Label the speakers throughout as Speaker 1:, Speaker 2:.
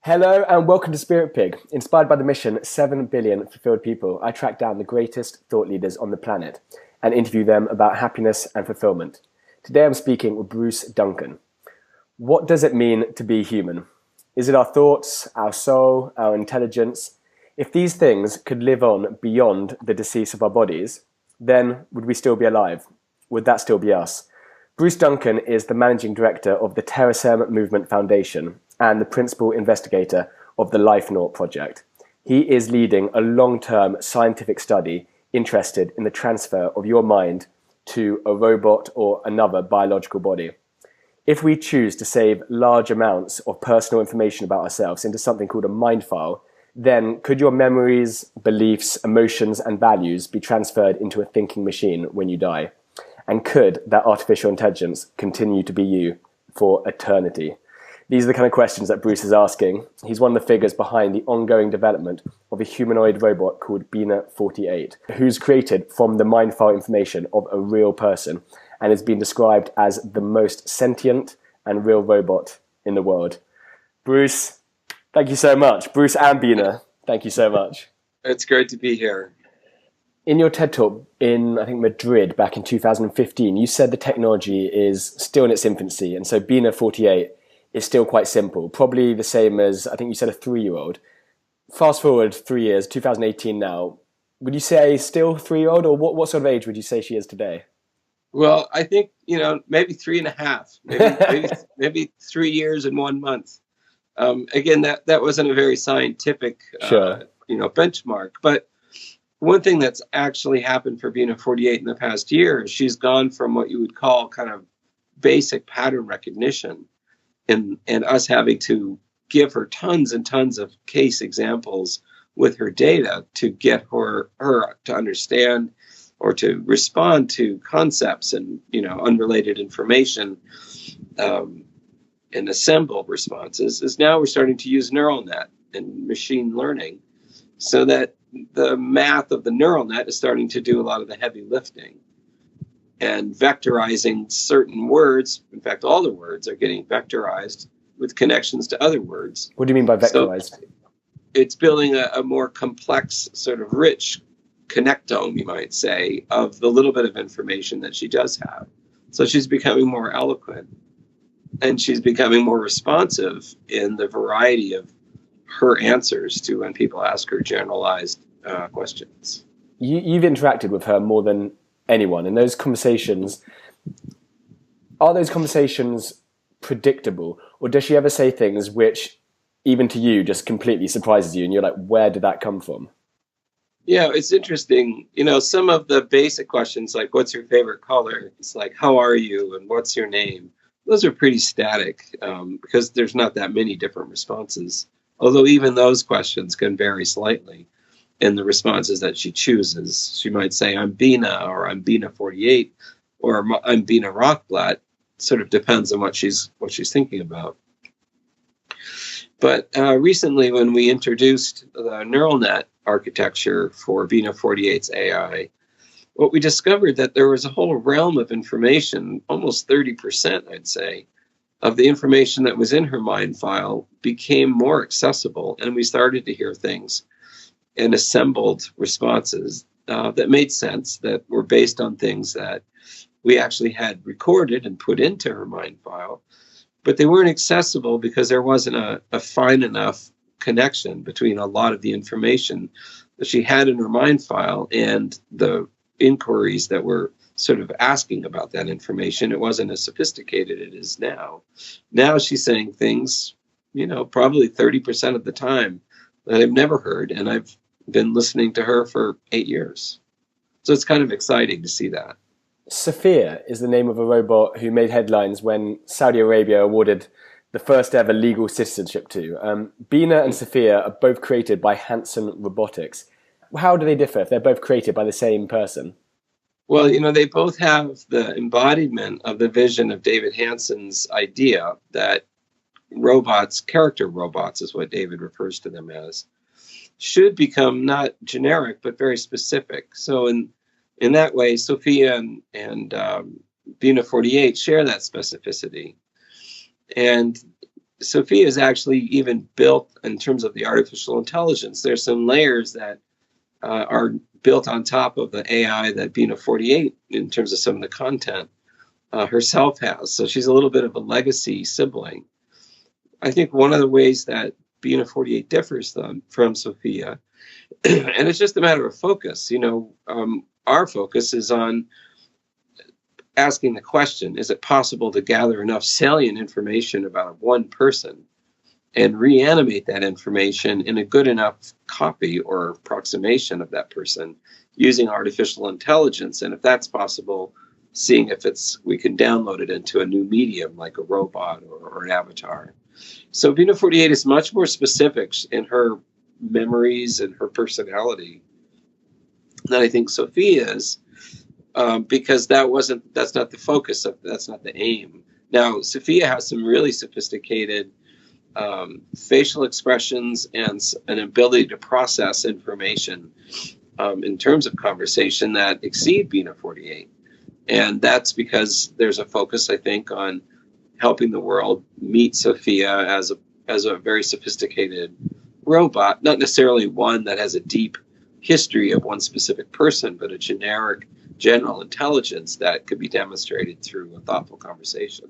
Speaker 1: Hello and welcome to Spirit Pig. Inspired by the mission 7 billion fulfilled people, I track down the greatest thought leaders on the planet and interview them about happiness and fulfillment. Today I'm speaking with Bruce Duncan. What does it mean to be human? Is it our thoughts, our soul, our intelligence? If these things could live on beyond the decease of our bodies, then would we still be alive? Would that still be us? Bruce Duncan is the managing director of the Terasem Movement Foundation and the principal investigator of the LifeNaut Project. He is leading a long-term scientific study interested in the transfer of your mind to a robot or another biological body. If we choose to save large amounts of personal information about ourselves into something called a MindFile, then could your memories, beliefs, emotions, and values be transferred into a thinking machine when you die? And could that artificial intelligence continue to be you for eternity? These are the kind of questions that Bruce is asking. He's one of the figures behind the ongoing development of a humanoid robot called Bina 48, who's created from the MindFile information of a real person and has been described as the most sentient and real robot in the world. Bruce, thank you so much. Bruce and Bina, thank you so much.
Speaker 2: It's great to be here.
Speaker 1: In your TED Talk in, I think, Madrid back in 2015, you said the technology is still in its infancy, and so Bina 48 is still quite simple, probably the same as, I think you said, a 3-year-old. Fast forward 3 years, 2018 now, would you say still 3-year-old, or what sort of age would you say she is today?
Speaker 2: Well, I think, maybe 3.5, maybe 3 years and 1 month. Again, that wasn't a very scientific,
Speaker 1: Sure.
Speaker 2: benchmark, but one thing that's actually happened for Bina 48 in the past year is she's gone from what you would call kind of basic pattern recognition and us having to give her tons and tons of case examples with her data to get her to understand or to respond to concepts and, unrelated information and assemble responses, is now we're starting to use neural net and machine learning so that the math of the neural net is starting to do a lot of the heavy lifting and vectorizing certain words. In fact, all the words are getting vectorized with connections to other words.
Speaker 1: What do you mean by vectorized?
Speaker 2: So it's building a more complex, sort of rich connectome, you might say, of the little bit of information that she does have. So she's becoming more eloquent and she's becoming more responsive in the variety of her answers to when people ask her generalized questions.
Speaker 1: You've interacted with her more than anyone. In those conversations, are those conversations predictable, or does she ever say things which, even to you, just completely surprises you, and you're like, where did that come from?
Speaker 2: Yeah, it's interesting. Some of the basic questions, like what's your favorite color? It's like, how are you? And what's your name? Those are pretty static because there's not that many different responses. Although even those questions can vary slightly in the responses that she chooses. She might say, I'm Bina, or I'm Bina 48, or I'm Bina Rothblatt. Sort of depends on what she's thinking about. But recently, when we introduced the neural net architecture for Bina 48's AI, what we discovered that there was a whole realm of information, almost 30%, I'd say, of the information that was in her MindFile became more accessible, and we started to hear things and assembled responses that made sense, that were based on things that we actually had recorded and put into her MindFile, but they weren't accessible because there wasn't a fine enough connection between a lot of the information that she had in her MindFile and the inquiries that were sort of asking about that information. It wasn't as sophisticated as it is now. Now she's saying things, probably 30% of the time that I've never heard, and I've been listening to her for 8 years. So it's kind of exciting to see that.
Speaker 1: Sofia is the name of a robot who made headlines when Saudi Arabia awarded the first ever legal citizenship to. Bina and Sofia are both created by Hanson Robotics. How do they differ if they're both created by the same person?
Speaker 2: Well, they both have the embodiment of the vision of David Hanson's idea that robots, character robots is what David refers to them as, should become not generic, but very specific. So in that way, Sofia and Bina 48 share that specificity. And Sofia is actually even built in terms of the artificial intelligence. There's some layers that are built on top of the AI that Bina 48, in terms of some of the content, herself has. So she's a little bit of a legacy sibling. I think one of the ways that Bina 48 differs from Sofia, and it's just a matter of focus. Our focus is on asking the question, is it possible to gather enough salient information about one person and reanimate that information in a good enough copy or approximation of that person using artificial intelligence? And if that's possible, seeing if we can download it into a new medium like a robot or an avatar. So Bina 48 is much more specific in her memories and her personality than I think Sofia is, because that's not the focus that's not the aim. Now, Sofia has some really sophisticated facial expressions and an ability to process information in terms of conversation that exceed Bina 48. And that's because there's a focus, I think, on helping the world meet Sofia as a very sophisticated robot, not necessarily one that has a deep history of one specific person, but a general intelligence that could be demonstrated through a thoughtful conversation.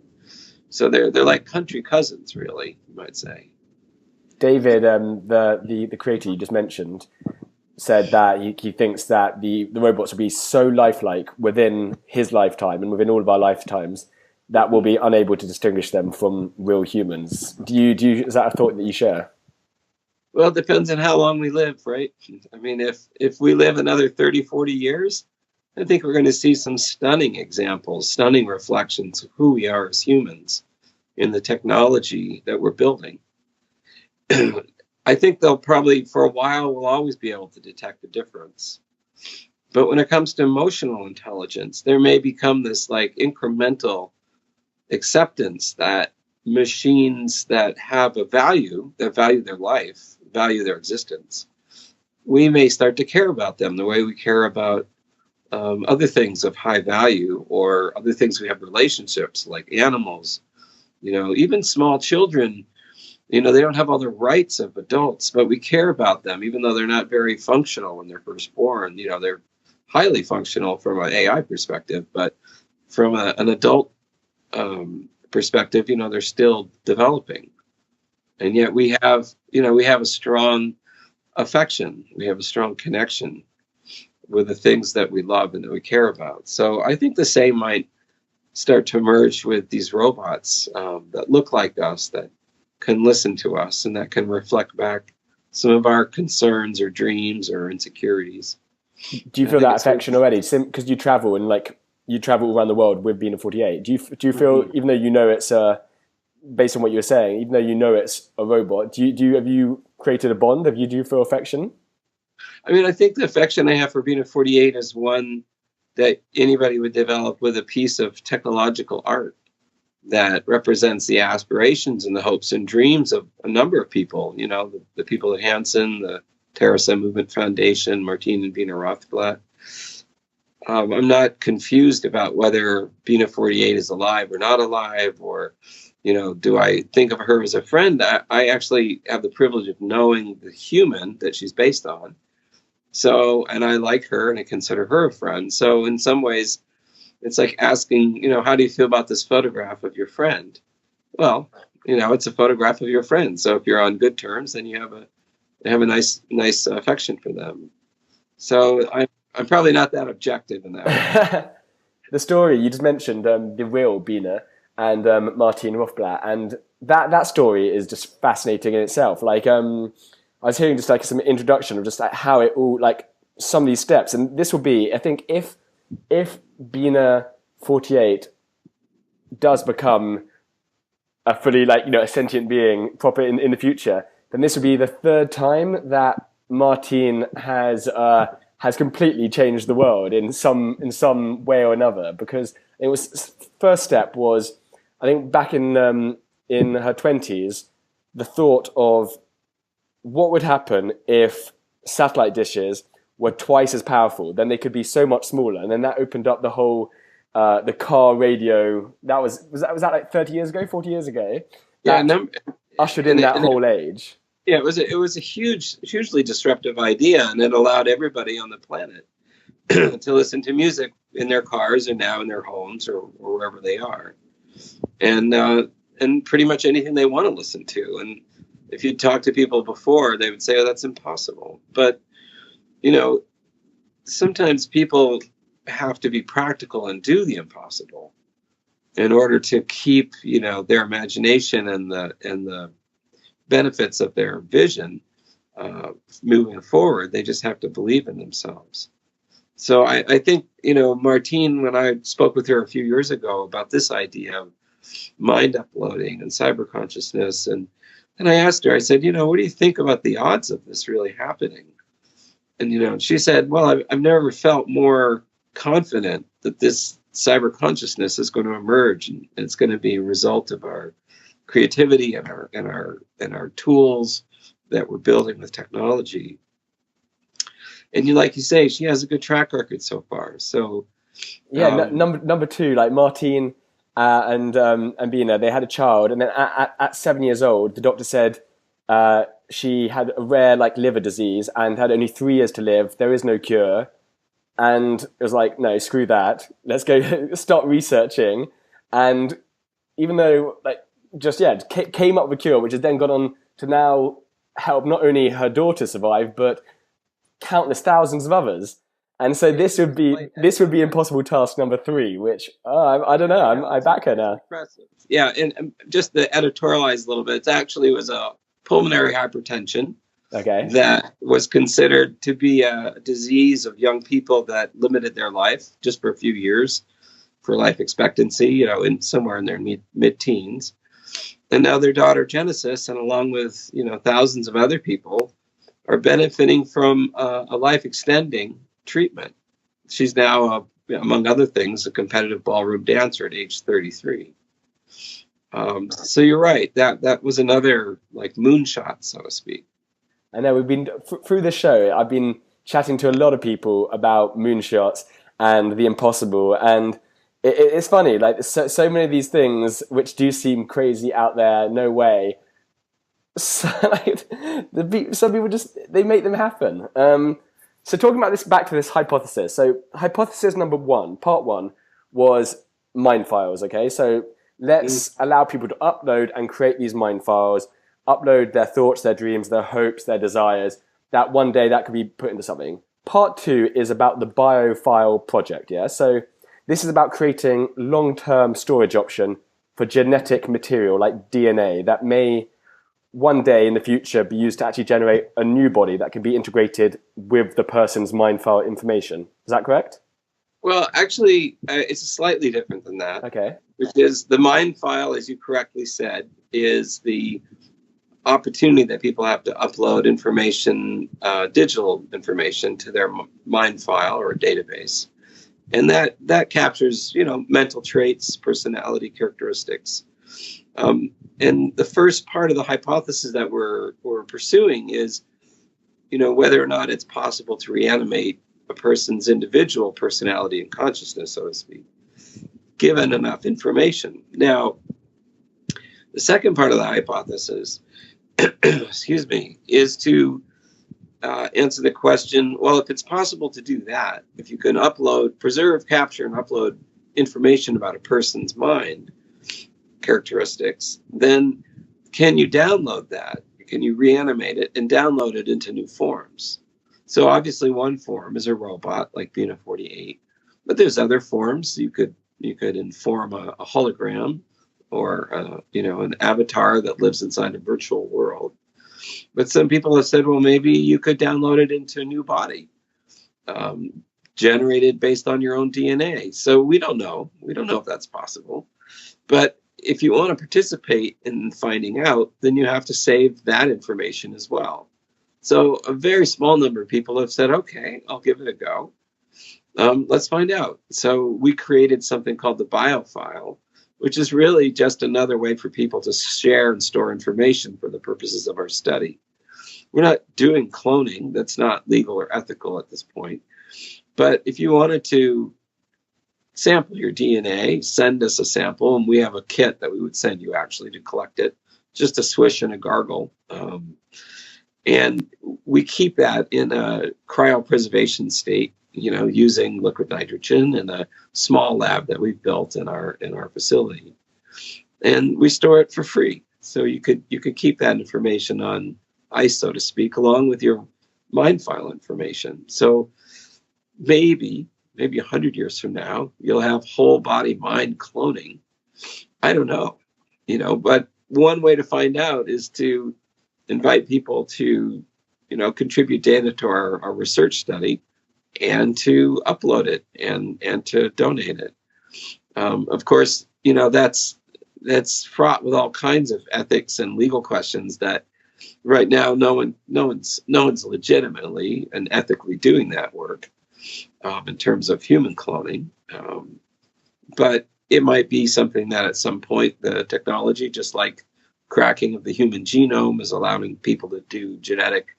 Speaker 2: So they're like country cousins, really, you might say.
Speaker 1: David, the creator you just mentioned, said that he thinks that the robots will be so lifelike within his lifetime and within all of our lifetimes that we'll be unable to distinguish them from real humans. Is that a thought that you share?
Speaker 2: Well, it depends on how long we live, right? I mean, if we live another 30, 40 years, I think we're going to see some stunning examples, stunning reflections of who we are as humans in the technology that we're building. I think they'll probably, for a while, we'll always be able to detect the difference. But when it comes to emotional intelligence, there may become this like incremental acceptance that machines that have a value, that value their life, value their existence, we may start to care about them the way we care about other things of high value, or other things we have relationships like animals. Even small children, they don't have all the rights of adults, but we care about them, even though they're not very functional when they're first born. They're highly functional from an AI perspective, but from an adult perspective, they're still developing. And yet we have a strong affection. We have a strong connection with the things that we love and that we care about. So I think the same might start to emerge with these robots that look like us, that can listen to us, and that can reflect back some of our concerns or dreams or insecurities.
Speaker 1: Do you feel that affection already? Because you travel around the world with Bina 48. Do you feel, even though it's based on what you were saying, even though it's a robot, have you created a bond? Do you feel affection?
Speaker 2: I mean, I think the affection I have for Bina 48 is one that anybody would develop with a piece of technological art that represents the aspirations and the hopes and dreams of a number of people. The people at Hansen, the Terasem Movement Foundation, Martine and Bina Rothblatt. I'm not confused about whether Bina 48 is alive or not alive, or do I think of her as a friend? I actually have the privilege of knowing the human that she's based on. So, and I like her and I consider her a friend. So in some ways, it's like asking, how do you feel about this photograph of your friend? Well, it's a photograph of your friend. So if you're on good terms, then you have a nice affection for them. So I'm probably not that objective in that way.
Speaker 1: The story you just mentioned, the real Bina and Martine Rothblatt, and that story is just fascinating in itself. Like I was hearing just like some introduction of just like how it all, like some of these steps, and this will be, I think, if Bina 48 does become a fully a sentient being proper in the future, then this will be the third time that Martine has completely changed the world in some way or another. Because it was, first step was, I think, back in her 20s, the thought of what would happen if satellite dishes were twice as powerful. Then they could be so much smaller, and then that opened up the whole the car radio. That was that like 30 years ago, 40 years ago.
Speaker 2: Yeah,
Speaker 1: that ushered in that whole age.
Speaker 2: Yeah, it was a hugely disruptive idea, and it allowed everybody on the planet to listen to music in their cars and now in their homes or wherever they are, and pretty much anything they want to listen to. And if you talk to people before, they would say, "Oh, that's impossible." But sometimes people have to be practical and do the impossible in order to keep their imagination and the benefits of their vision moving forward. They just have to believe in themselves. So I think, Martine, when I spoke with her a few years ago about this idea of mind uploading and cyber consciousness, and I asked her, I said, what do you think about the odds of this really happening? And, she said, well, I've never felt more confident that this cyber consciousness is going to emerge, and it's going to be a result of our creativity and our tools that we're building with technology. And like you say, she has a good track record so far. So
Speaker 1: yeah, number two, like Martine and Bina, they had a child, and then at 7 years old, the doctor said she had a rare liver disease and had only 3 years to live. There is no cure. And it was like, no, screw that. Let's go start researching. And even though came up with a cure, which has then gone on to now help not only her daughter survive, but countless thousands of others. And so this would be impossible task number 3, which I don't know. I back her now.
Speaker 2: Impressive. Yeah, and just to editorialize a little bit, it actually was a pulmonary hypertension.
Speaker 1: Okay.
Speaker 2: That was considered to be a disease of young people that limited their life just for a few years for life expectancy, in somewhere in their mid-teens. And now their daughter Genesis, and along with thousands of other people, are benefiting from a life-extending treatment. She's now, among other things, a competitive ballroom dancer at age 33. So you're right. That was another moonshot, so to speak.
Speaker 1: I know we've been through the show. I've been chatting to a lot of people about moonshots and the impossible, and it's funny. So many of these things which do seem crazy out there, no way. So, some people they make them happen. So talking about this, back to this hypothesis. So hypothesis number 1, part 1, was mind files. Okay, so let's allow people to upload and create these mind files. Upload their thoughts, their dreams, their hopes, their desires, that one day that could be put into something. Part 2 is about the Biofile project, yeah? So this is about creating long-term storage option for genetic material like DNA that may one day in the future be used to actually generate a new body that can be integrated with the person's mind file information. Is that correct?
Speaker 2: Well, actually, it's slightly different than that.
Speaker 1: Okay.
Speaker 2: Which is the mind file, as you correctly said, is the opportunity that people have to upload information, digital information, to their mind file or database, and that captures mental traits, personality characteristics. And the first part of the hypothesis that we're pursuing is whether or not it's possible to reanimate a person's individual personality and consciousness, so to speak, given enough information. Now, the second part of the hypothesis excuse me, is to answer the question, well, if it's possible to do that, if you can preserve, capture, and upload information about a person's mind characteristics, then can you download that? Can you reanimate it and download it into new forms? So obviously one form is a robot like Bina 48, but there's other forms. You could inform a hologram, or an avatar that lives inside a virtual world. But some people have said, well, maybe you could download it into a new body, generated based on your own DNA. So we don't know if that's possible. But if you want to participate in finding out, then you have to save that information as well. So a very small number of people have said, okay, I'll give it a go. Let's find out. So we created something called the Biofile, which is really just another way for people to share and store information for the purposes of our study. We're not doing cloning. That's not legal or ethical at this point. But if you wanted to sample your DNA, send us a sample, and we have a kit that we would send you actually to collect it just a swish and a gargle. And we keep that in a cryopreservation state, using liquid nitrogen in a small lab that we've built in our facility. And we store it for free. So you could keep that information on ice, so to speak, along with your MindFile information. So maybe 100 years from now, you'll have whole body mind cloning. I don't know, but one way to find out is to invite people to, contribute data to our research study and to upload it and to donate it. Of course, that's fraught with all kinds of ethics and legal questions that right now no one's legitimately and ethically doing that work in terms of human cloning. But it might be something that at some point the technology, just like cracking of the human genome, is allowing people to do genetic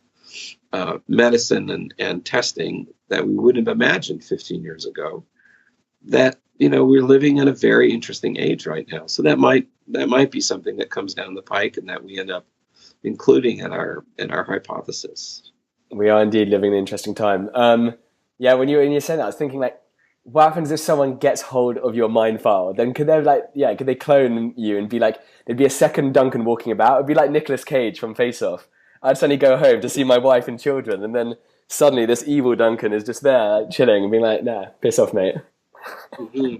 Speaker 2: medicine and testing that we wouldn't have imagined 15 years ago. That we're living in a very interesting age right now. So that might be something that comes down the pike and that we end up including in our hypothesis.
Speaker 1: We are indeed living an interesting time. When you said that, I was thinking, like, what happens if someone gets hold of your MindFile? Then could they clone you and be like, there'd be a second Duncan walking about? It'd be like Nicolas Cage from Face Off. I'd suddenly go home to see my wife and children, and then suddenly this evil Duncan is just there, like, chilling and being like, nah, piss off, mate.
Speaker 2: Mm-hmm.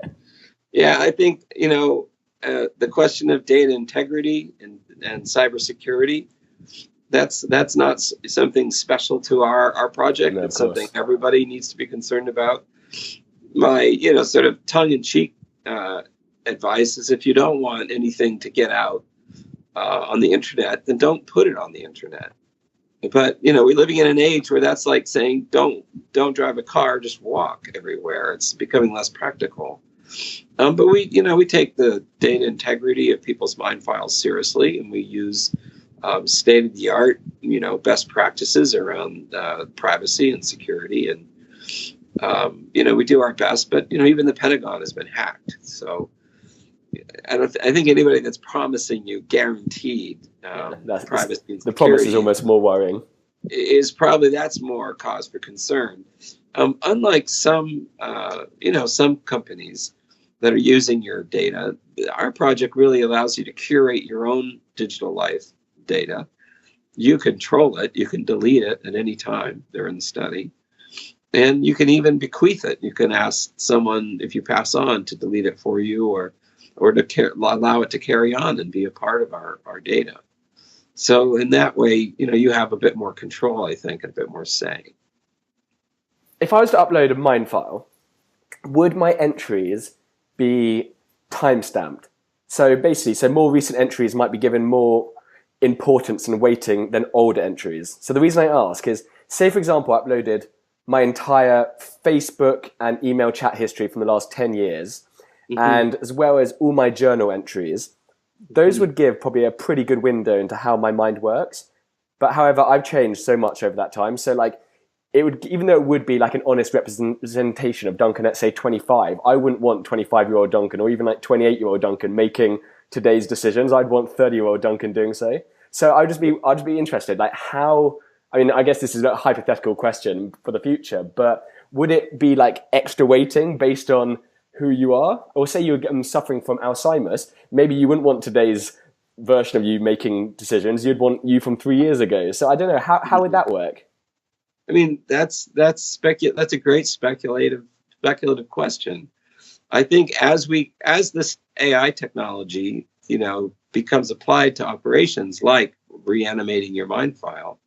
Speaker 2: Yeah, I think, the question of data integrity and cybersecurity, that's not something special to our project.
Speaker 1: No,
Speaker 2: it's something everybody needs to be concerned about. My, sort of tongue-in-cheek advice is, if you don't want anything to get out on the internet, then don't put it on the internet. But, we're living in an age where that's like saying, don't drive a car, just walk everywhere. It's becoming less practical. But we take the data integrity of people's MindFiles seriously, and we use state-of-the-art, best practices around privacy and security. And, we do our best, but, even the Pentagon has been hacked. So I think anybody that's promising you guaranteed privacy and security,
Speaker 1: the promise is almost more worrying.
Speaker 2: That's more cause for concern. Unlike some companies that are using your data, our project really allows you to curate your own digital life data. You control it. You can delete it at any time during the study. And you can even bequeath it. You can ask someone, if you pass on, to delete it for you, or to allow it to carry on and be a part of our data. So in that way, you have a bit more control, I think, a bit more say.
Speaker 1: If I was to upload a MindFile, would my entries be time-stamped? So basically, more recent entries might be given more importance and weighting than older entries. So the reason I ask is, say, for example, I uploaded my entire Facebook and email chat history from the last 10 years, and as well as all my journal entries. Those would give probably a pretty good window into how my mind works. But however, I've changed so much over that time. So it would, even though it would be like an honest representation of Duncan at, say, 25, I wouldn't want 25-year-old Duncan or even like 28-year-old Duncan making today's decisions. I'd want 30-year-old Duncan doing so. So I'd just be interested, like, how, I guess this is a hypothetical question for the future, but would it be like extra weighting based on who you are? Or say you're suffering from Alzheimer's, maybe you wouldn't want today's version of you making decisions. You'd want you from 3 years ago. So I don't know, how would that work?
Speaker 2: That's a great speculative question. I think as this AI technology, becomes applied to operations like reanimating your MindFile,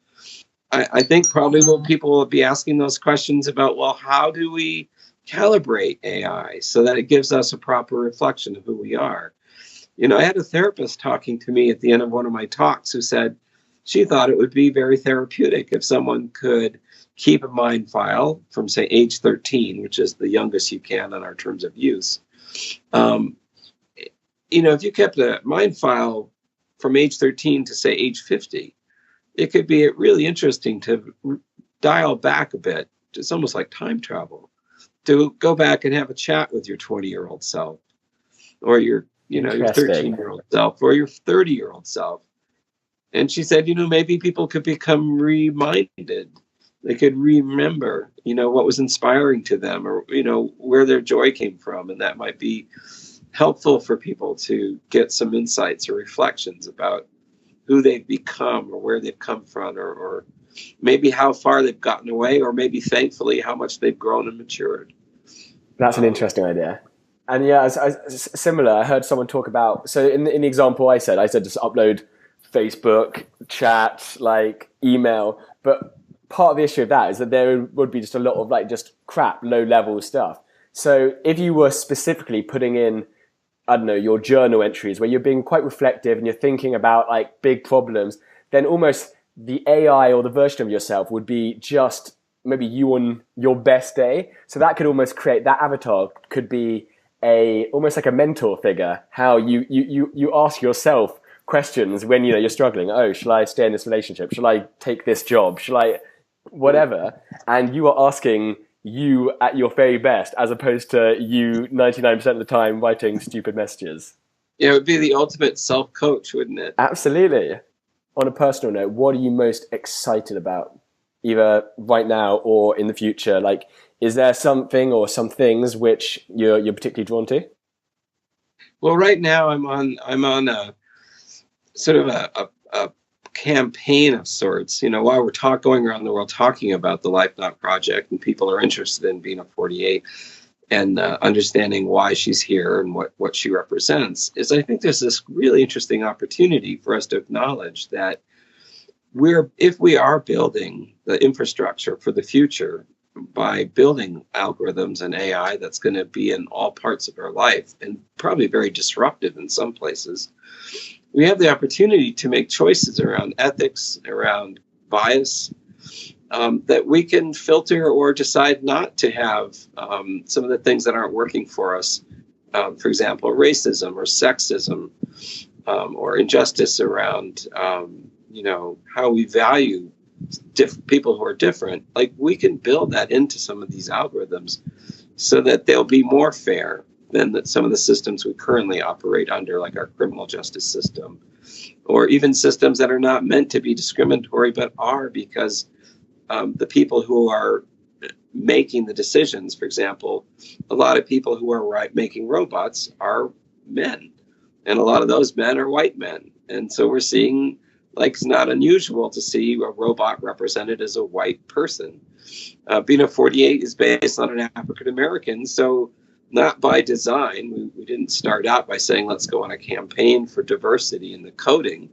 Speaker 2: I think probably people will be asking those questions about, well, how do we calibrate AI so that it gives us a proper reflection of who we are? I had a therapist talking to me at the end of one of my talks who said she thought it would be very therapeutic if someone could keep a MindFile from, say, age 13, which is the youngest you can on our terms of use. If you kept a MindFile from age 13 to, say, age 50, it could be really interesting to dial back a bit. It's almost like time travel, to go back and have a chat with your 20-year-old self, or your 13-year-old self, or your 30-year-old self, And she said, maybe people could become reminded. They could remember, what was inspiring to them, or, where their joy came from. And that might be helpful for people to get some insights or reflections about who they've become or where they've come from, or maybe how far they've gotten away, or maybe thankfully how much they've grown and matured.
Speaker 1: That's an interesting idea. And yeah, similar, I heard someone talk about, so in the example I said just upload Facebook, chat, like email. But part of the issue of that is that there would be just a lot of like just crap, low level stuff. So if you were specifically putting in, I don't know, your journal entries where you're being quite reflective and you're thinking about like big problems, then almost the AI or the version of yourself would be just maybe you on your best day. So that could almost create, that avatar could be almost like a mentor figure, how you ask yourself questions when you're struggling. Oh, shall I stay in this relationship? Shall I take this job? Shall I whatever? And you are asking you at your very best, as opposed to you 99% of the time writing stupid messages.
Speaker 2: Yeah, it would be the ultimate self-coach, wouldn't it?
Speaker 1: Absolutely. On a personal note, what are you most excited about, either right now or in the future? Like, is there something or some things which you're particularly drawn to?
Speaker 2: Well, right now I'm on a sort of a campaign of sorts. While we're going around the world talking about the LifeNaut Project, and people are interested in Bina 48 and understanding why she's here and what she represents, is I think there's this really interesting opportunity for us to acknowledge that if we are building the infrastructure for the future by building algorithms and AI that's going to be in all parts of our life and probably very disruptive in some places, we have the opportunity to make choices around ethics, around bias, that we can filter or decide not to have some of the things that aren't working for us. For example, racism or sexism, or injustice around, how we value people who are different. Like, we can build that into some of these algorithms so that they'll be more fair than some of the systems we currently operate under, like our criminal justice system, or even systems that are not meant to be discriminatory, but are because the people who are making the decisions, for example, a lot of people who are making robots are men, and a lot of those men are white men. And so we're seeing, like, it's not unusual to see a robot represented as a white person. Bina 48 is based on an African American, so not by design. We didn't start out by saying, let's go on a campaign for diversity in the coding,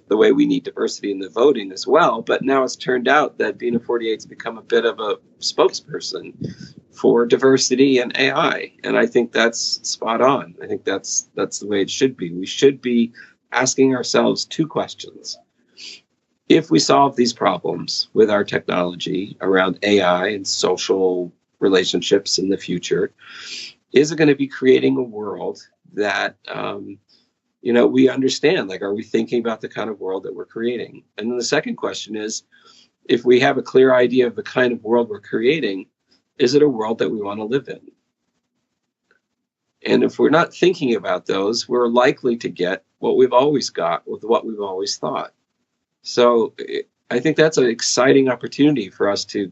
Speaker 2: the way we need diversity in the voting as well. But now it's turned out that Bina 48's become a bit of a spokesperson for diversity and AI. And I think that's spot on. I think that's the way it should be. We should be asking ourselves two questions. If we solve these problems with our technology around AI and social relationships in the future, is it going to be creating a world that, we understand? Like, are we thinking about the kind of world that we're creating? And then the second question is, if we have a clear idea of the kind of world we're creating, is it a world that we want to live in? And if we're not thinking about those, we're likely to get what we've always got with what we've always thought. So I think that's an exciting opportunity for us to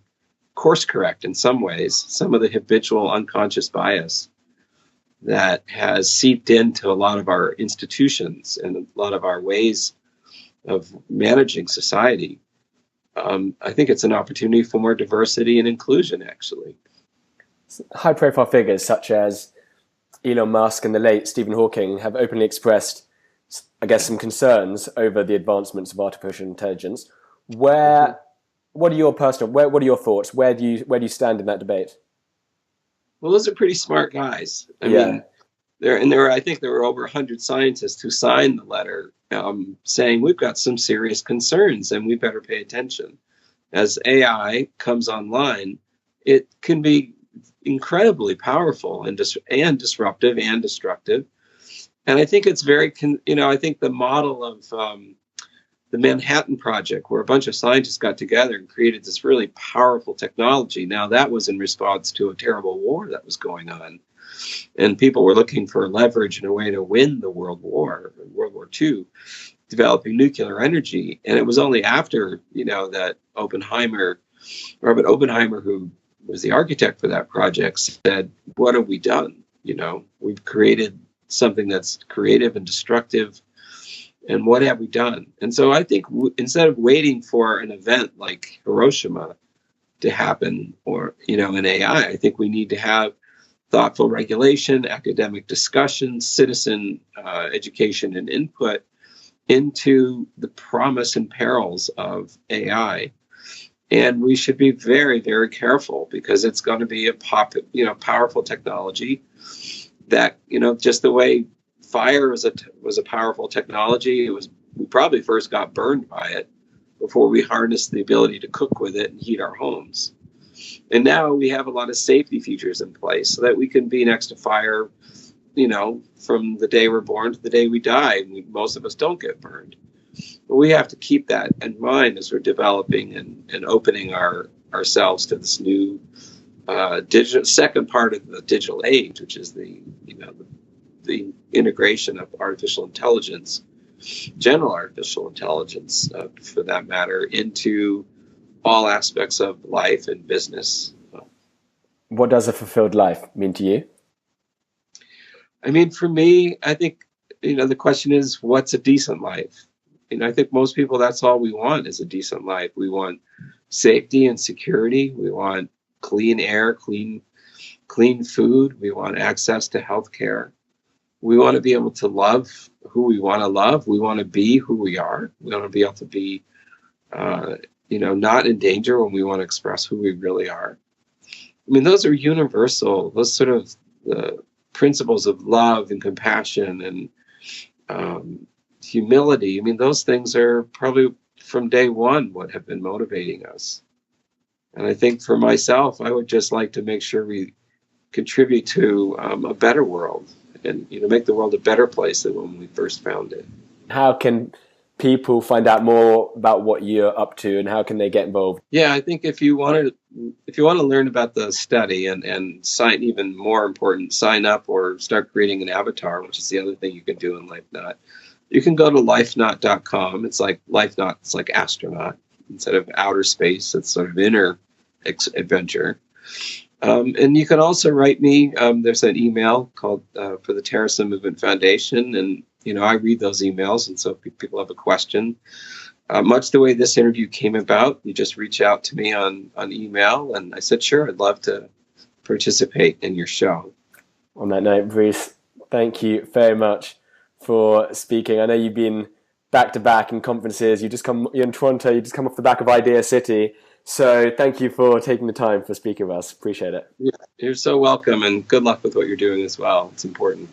Speaker 2: course correct in some ways some of the habitual unconscious bias that has seeped into a lot of our institutions and a lot of our ways of managing society. I think it's an opportunity for more diversity and inclusion, actually.
Speaker 1: High-profile figures such as Elon Musk and the late Stephen Hawking have openly expressed, I guess, some concerns over the advancements of artificial intelligence. What are your thoughts? Where do you stand in that debate?
Speaker 2: Well, those are pretty smart guys. I mean, I think there were over 100 scientists who signed the letter saying we've got some serious concerns and we better pay attention. As AI comes online, it can be incredibly powerful and disruptive and destructive. And I think it's very, I think the model of the Manhattan Project, where a bunch of scientists got together and created this really powerful technology. Now, that was in response to a terrible war that was going on. And people were looking for leverage and a way to win the World War II. developing nuclear energy. And it was only after, that Robert Oppenheimer, who was the architect for that project, said, what have we done? We've created something that's creative and destructive. And what have we done? And so I think instead of waiting for an event like Hiroshima to happen, or, in AI, I think we need to have thoughtful regulation, academic discussion, citizen education and input into the promise and perils of AI. And we should be very, very careful, because it's going to be a powerful technology that, just the way fire was a powerful technology. We probably first got burned by it before we harnessed the ability to cook with it and heat our homes. And now we have a lot of safety features in place so that we can be next to fire, from the day we're born to the day we die. Most of us don't get burned. But we have to keep that in mind as we're developing and opening ourselves to this new second part of the digital age, which is the integration of artificial intelligence, general artificial intelligence, for that matter, into all aspects of life and business.
Speaker 1: What does a fulfilled life mean to you?
Speaker 2: I mean, for me, I think, the question is, what's a decent life? I think most people, that's all we want, is a decent life. We want safety and security. We want clean air, clean food. We want access to health care. We want to be able to love who we want to love. We want to be who we are. We want to be able to be, not in danger when we want to express who we really are. I mean, those are universal. Those sort of the principles of love and compassion and humility. I mean, those things are probably from day one what have been motivating us. And I think for myself, I would just like to make sure we contribute to a better world, and make the world a better place than when we first found it.
Speaker 1: How can people find out more about what you're up to, and how can they get involved?
Speaker 2: Yeah, I think if you want to learn about the study and sign, even more important, sign up or start creating an avatar, which is the other thing you can do in LifeNaut. You can go to lifenaut.com. It's like LifeNaut, it's like astronaut. Instead of outer space, it's sort of inner adventure. And you can also write me. There's an email called for the Terasem Movement Foundation, and I read those emails. And so if people have a question, much the way this interview came about, you just reach out to me on email, and I said, sure, I'd love to participate in your show.
Speaker 1: On that note, Bruce, thank you very much for speaking. I know you've been back to back in conferences. You're in Toronto. You just come off the back of Idea City. So thank you for taking the time for speaking with us. Appreciate it.
Speaker 2: Yeah, you're so welcome, and good luck with what you're doing as well. It's important.